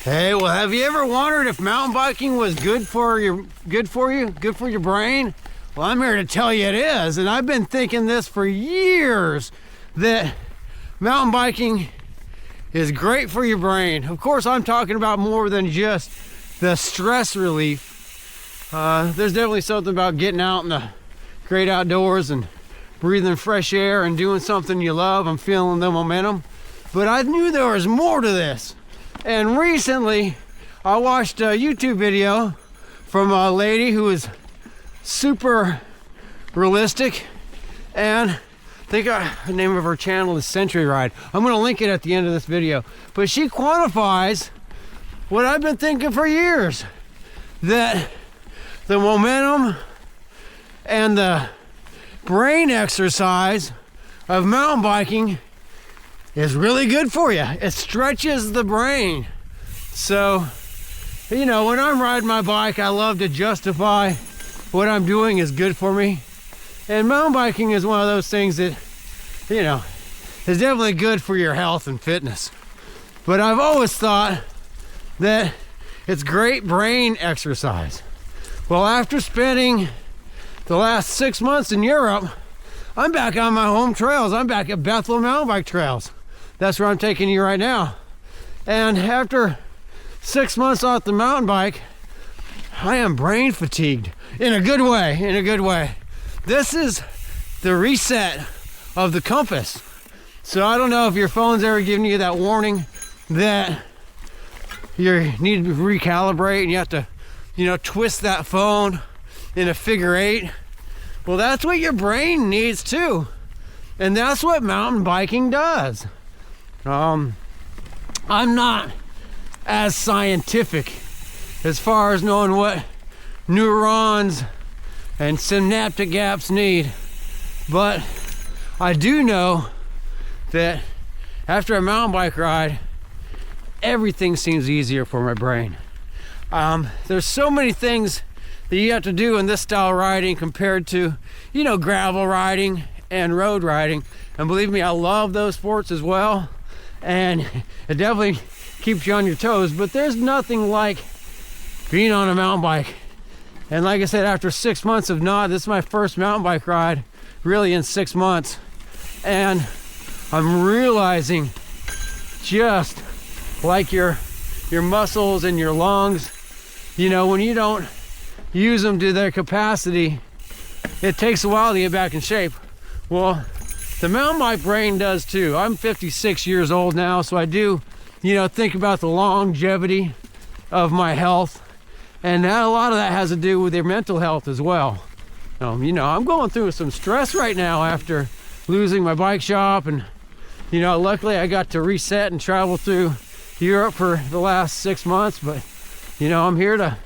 Hey, well, have you ever wondered if mountain biking was good for your brain? Well, I'm here to tell you it is, and I've been thinking this for years, that mountain biking is great for your brain. Of course, I'm talking about more than just the stress relief. There's definitely something about getting out in the great outdoors and breathing fresh air and doing something you love. I'm feeling the momentum, but I knew there was more to this. And recently, I watched a YouTube video from a lady who is super realistic, and I think the name of her channel is Century Ride. I'm going to link it at the end of this video. But she quantifies what I've been thinking for years, that the momentum and the brain exercise of mountain biking is really good for you. It stretches the brain. So, you know, when I'm riding my bike, I love to justify what I'm doing is good for me. And mountain biking is one of those things that, you know, is definitely good for your health and fitness. But I've always thought that it's great brain exercise. Well, after spending the last 6 months in Europe, I'm back on my home trails. I'm back at Bethel Mountain Bike Trails. That's where I'm taking you right now. And after 6 months off the mountain bike, I am brain fatigued in a good way, in a good way. This is the reset of the compass. So I don't know if your phone's ever giving you that warning that you need to recalibrate and you have to, you know, twist that phone in a figure 8. Well, that's what your brain needs too. And that's what mountain biking does. I'm not as scientific as far as knowing what neurons and synaptic gaps need, but I do know that after a mountain bike ride, everything seems easier for my brain. There's so many things that you have to do in this style of riding compared to, you know, gravel riding and road riding. And believe me, I love those sports as well. And it definitely keeps you on your toes, but there's nothing like being on a mountain bike. And like I said, after 6 months of this is my first mountain bike ride really in 6 months. And I'm realizing just like your muscles and your lungs, you know, when you don't use them to their capacity, it takes a while to get back in shape. Well, the mountain bike brain does too. I'm 56 years old now, so I do, you know, think about the longevity of my health. And a lot of that has to do with your mental health as well. You know, I'm going through some stress right now after losing my bike shop. And, you know, luckily I got to reset and travel through Europe for the last 6 months. But, you know, I'm here to,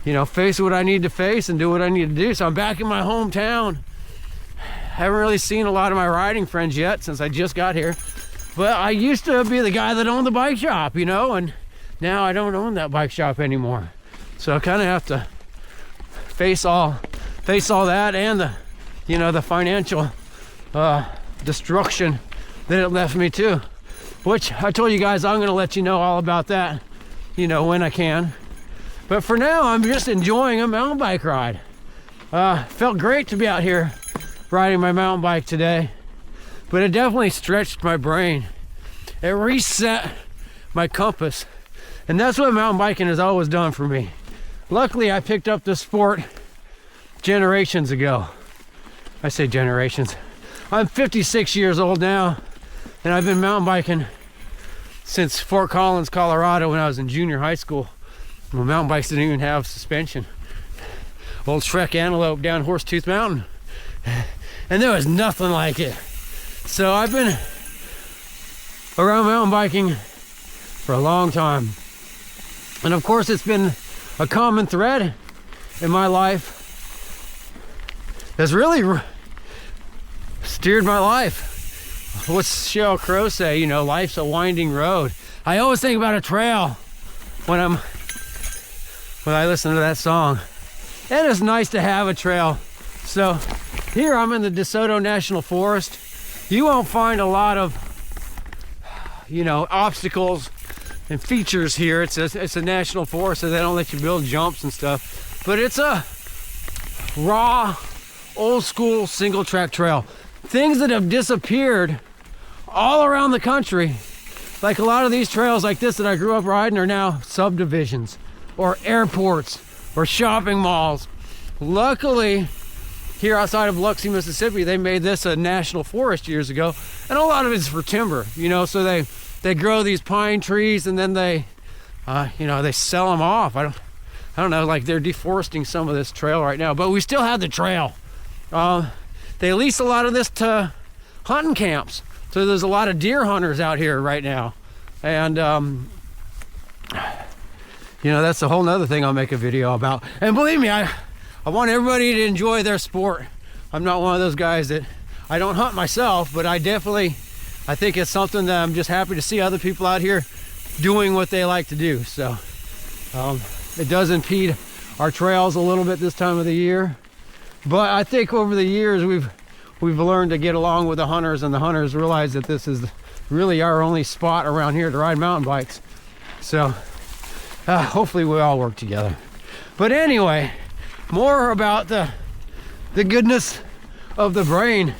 you know, face what I need to face and do what I need to do. So I'm back in my hometown. Haven't really seen a lot of my riding friends yet since I just got here. But I used to be the guy that owned the bike shop, you know, and now I don't own that bike shop anymore. So I kind of have to face all that and the, you know, the financial destruction that it left me too. Which I told you guys I'm gonna let you know all about that, you know, when I can. But for now, I'm just enjoying a mountain bike ride. Felt great to be out here riding my mountain bike today, but it definitely stretched my brain. It reset my compass, and that's what mountain biking has always done for me. Luckily, I picked up this sport generations ago. I say generations. I'm 56 years old now, and I've been mountain biking since Fort Collins, Colorado, when I was in junior high school. Well, mountain bikes didn't even have suspension. Old Shrek Antelope down Horsetooth Mountain. And there was nothing like it. So I've been around mountain biking for a long time. And of course, it's been a common thread in my life that's really steered my life. What's Sheryl Crow say? You know, life's a winding road. I always think about a trail when I listen to that song. And it's nice to have a trail. So Here I'm in the Desoto National Forest. You won't find a lot of, you know, obstacles and features here. It's a national forest, so they don't let you build jumps and stuff. But it's a raw, old school single track trail. Things that have disappeared all around the country. Like a lot of these trails like this that I grew up riding are now subdivisions or airports or shopping malls. Luckily, here outside of Biloxi, Mississippi, they made this a national forest years ago, and a lot of it's for timber, you know, so they grow these pine trees and then they, you know, they sell them off. I don't know, like they're deforesting some of this trail right now, but we still have the trail. They lease a lot of this to hunting camps, so there's a lot of deer hunters out here right now, and you know, that's a whole nother thing I'll make a video about. And believe me, I want everybody to enjoy their sport. I'm not one of those guys that, I don't hunt myself, but I think it's something that I'm just happy to see other people out here doing what they like to do. So it does impede our trails a little bit this time of the year, but I think over the years we've learned to get along with the hunters, and the hunters realize that this is really our only spot around here to ride mountain bikes. So hopefully we all work together. But anyway, more about the goodness of the brain.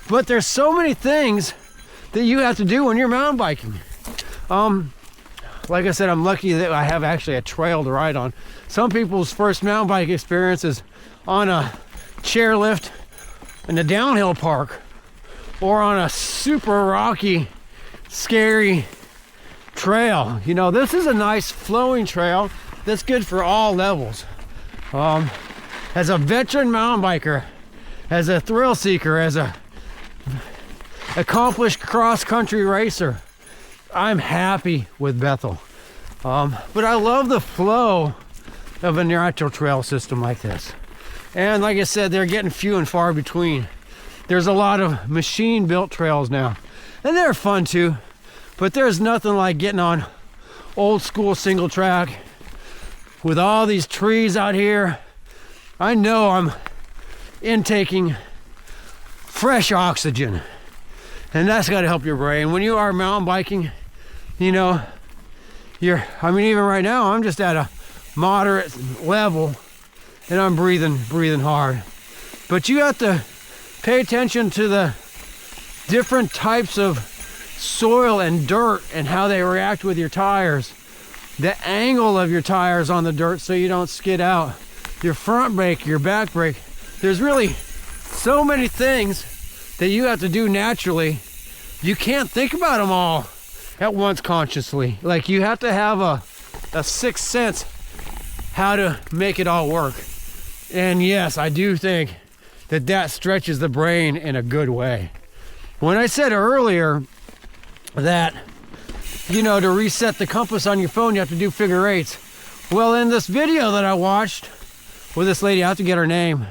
But there's so many things that you have to do when you're mountain biking. Like I said, I'm lucky that I have actually a trail to ride on. Some people's first mountain bike experience is on a chairlift in a downhill park, or on a super rocky, scary trail. You know, this is a nice flowing trail that's good for all levels. As a veteran mountain biker, as a thrill seeker, as a accomplished cross-country racer, I'm happy with Bethel. But I love the flow of a natural trail system like this. And like I said, they're getting few and far between. There's a lot of machine-built trails now, and they're fun too, but there's nothing like getting on old school single track with all these trees out here. I know I'm intaking fresh oxygen, and that's got to help your brain. When you are mountain biking, you know, I mean, even right now, I'm just at a moderate level, and I'm breathing hard. But you have to pay attention to the different types of soil and dirt and how they react with your tires. The angle of your tires on the dirt so you don't skid out. Your front brake, your back brake. There's really so many things that you have to do naturally. You can't think about them all at once consciously. Like, you have to have a sixth sense how to make it all work. And yes, I do think that stretches the brain in a good way. When I said earlier that, you know, to reset the compass on your phone, you have to do figure eights. Well, in this video that I watched with this lady, I have to get her name,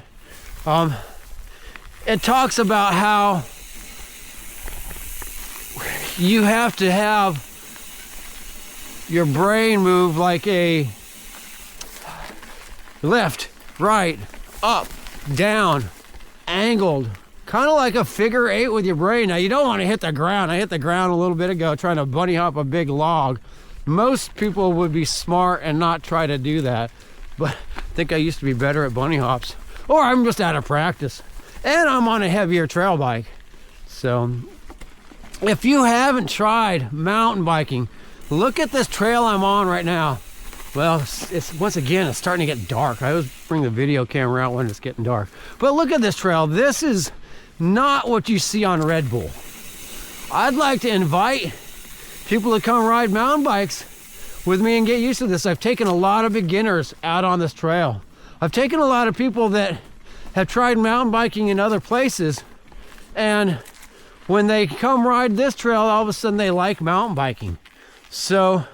it talks about how you have to have your brain move like a left, right, up, down, angled, kind of like a figure eight with your brain. Now, you don't want to hit the ground. I hit the ground a little bit ago trying to bunny hop a big log. Most people would be smart and not try to do that, but I think I used to be better at bunny hops, or I'm just out of practice, and I'm on a heavier trail bike. So if you haven't tried mountain biking, look at this trail I'm on right now. Well, it's once again, it's starting to get dark. I always bring the video camera out when it's getting dark. But look at this trail. This is not what you see on Red Bull. I'd like to invite people to come ride mountain bikes with me and get used to this. I've taken a lot of beginners out on this trail. I've taken a lot of people that have tried mountain biking in other places, and when they come ride this trail, all of a sudden they like mountain biking. So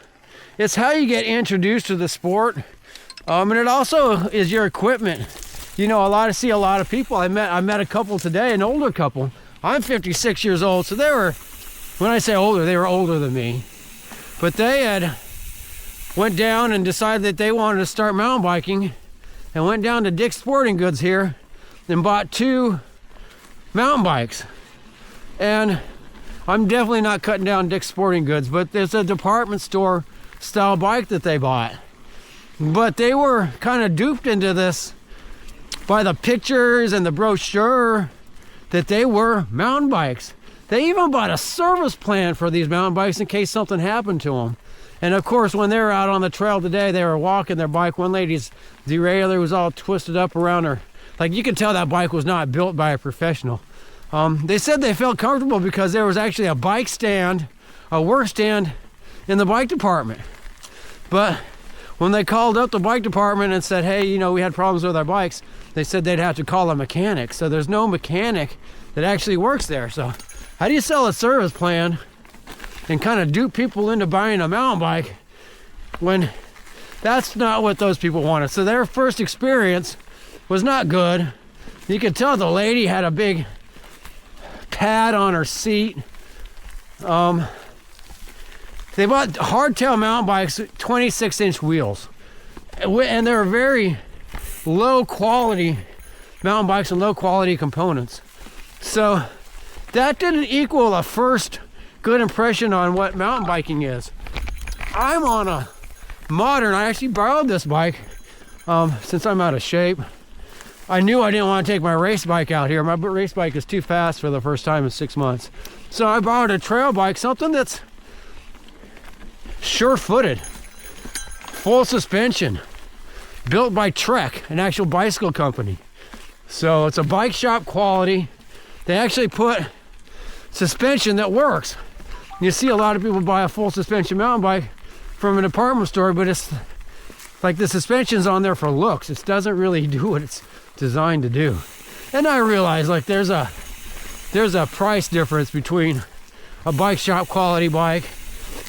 it's how you get introduced to the sport, and it also is your equipment. You know, I see a lot of people. I met a couple today, an older couple. I'm 56 years old, so they were, when I say older, they were older than me. But they had went down and decided that they wanted to start mountain biking, and went down to Dick's Sporting Goods here and bought two mountain bikes. And I'm definitely not cutting down Dick's Sporting Goods, but there's a department store style bike that they bought. But they were kind of duped into this by the pictures and the brochure that they were mountain bikes. They even bought a service plan for these mountain bikes in case something happened to them. And of course, when they were out on the trail today, they were walking their bike. One lady's derailleur was all twisted up around her. Like, you could tell that bike was not built by a professional. They said they felt comfortable because there was actually a bike stand, a work stand in the bike department. But when they called up the bike department and said, hey, you know, we had problems with our bikes, they said they'd have to call a mechanic. So there's no mechanic that actually works there. So how do you sell a service plan and kind of dupe people into buying a mountain bike when that's not what those people wanted? So their first experience was not good. You could tell the lady had a big pad on her seat. They bought hardtail mountain bikes, 26-inch wheels, and they're very low quality mountain bikes and low quality components. So that didn't equal a first good impression on what mountain biking is. I'm on a modern, I actually borrowed this bike since I'm out of shape. I knew I didn't want to take my race bike out here. My race bike is too fast for the first time in 6 months. So I borrowed a trail bike, something that's sure-footed, full suspension, built by Trek, an actual bicycle company. So it's a bike shop quality. They actually put suspension that works. You see a lot of people buy a full suspension mountain bike from a department store, but it's like the suspension's on there for looks. It doesn't really do what it's designed to do. And I realize, like, there's a price difference between a bike shop quality bike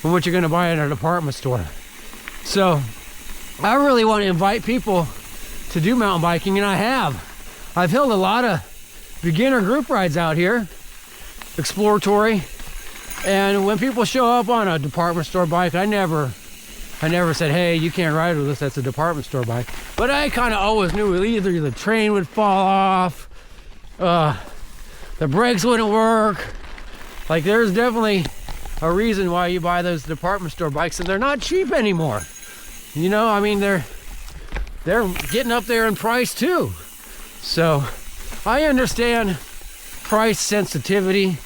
and what you're going to buy at a department store. So I really want to invite people to do mountain biking, and I have. I've held a lot of beginner group rides out here, exploratory, and when people show up on a department store bike, I never said, hey, you can't ride with us, that's a department store bike. But I kind of always knew either the train would fall off, the brakes wouldn't work. Like, there's definitely a reason why you buy those department store bikes, and they're not cheap anymore. You know, I mean, they're getting up there in price too. So I understand price sensitivity.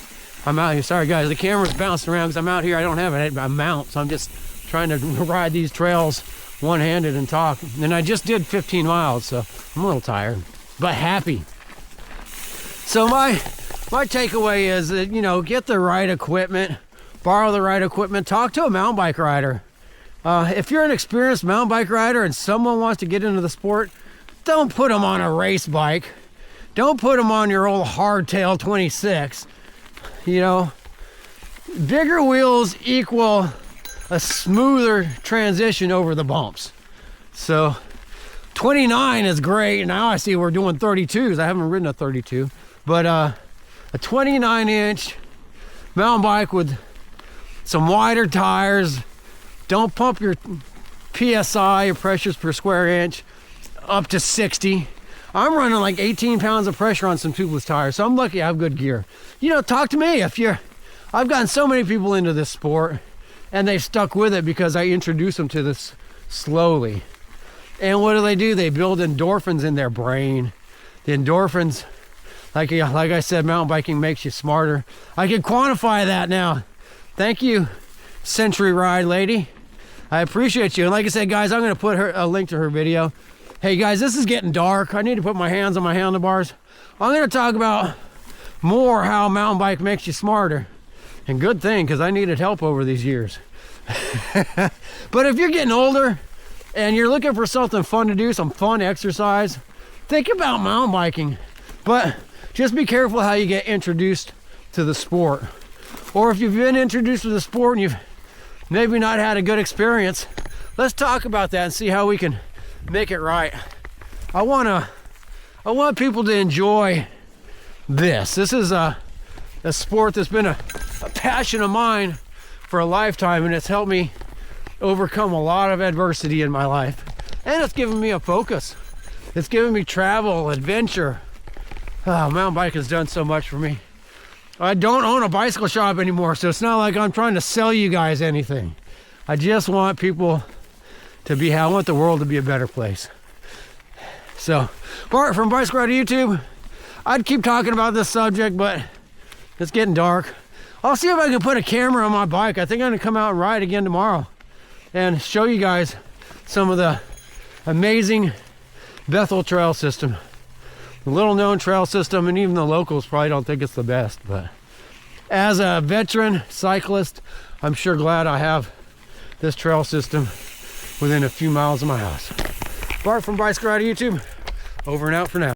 I'm out here, sorry guys, the camera's bouncing around because I'm out here, I don't have a mount, so I'm just trying to ride these trails one-handed and talk. And I just did 15 miles, so I'm a little tired, but happy. So my takeaway is that, you know, get the right equipment, borrow the right equipment, talk to a mountain bike rider. If you're an experienced mountain bike rider and someone wants to get into the sport, don't put them on a race bike. Don't put them on your old hardtail 26. You know, bigger wheels equal a smoother transition over the bumps. So 29 is great. Now I see we're doing 32s. I haven't ridden a 32, but a 29-inch mountain bike with some wider tires. Don't pump your PSI, your pressures per square inch, up to 60. I'm running like 18 pounds of pressure on some tubeless tires, so I'm lucky I have good gear. You know, talk to me if you're, I've gotten so many people into this sport and they've stuck with it because I introduce them to this slowly. And what do? They build endorphins in their brain. The endorphins, like I said, mountain biking makes you smarter. I can quantify that now. Thank you, Century Ride lady. I appreciate you. And like I said, guys, I'm going to put a link to her video. Hey guys, this is getting dark. I need to put my hands on my handlebars. I'm going to talk about more how mountain bike makes you smarter. And good thing, because I needed help over these years. But if you're getting older and you're looking for something fun to do, some fun exercise, think about mountain biking. But just be careful how you get introduced to the sport. Or if you've been introduced to the sport and you've maybe not had a good experience, let's talk about that and see how we can make it right. I want people to enjoy this. This is a sport that's been a passion of mine for a lifetime, and it's helped me overcome a lot of adversity in my life. And it's given me a focus. It's given me travel, adventure, Oh, mountain bike has done so much for me. I don't own a bicycle shop anymore, so it's not like I'm trying to sell you guys anything. I just want people to be, I want the world to be a better place. So, Bart from Bicycle Ride YouTube, I'd keep talking about this subject, but it's getting dark. I'll see if I can put a camera on my bike. I think I'm gonna come out and ride again tomorrow and show you guys some of the amazing Bethel trail system. The little known trail system, and even the locals probably don't think it's the best, but as a veteran cyclist, I'm sure glad I have this trail system within a few miles of my house. Bart from Bicycle Ride YouTube, over and out for now.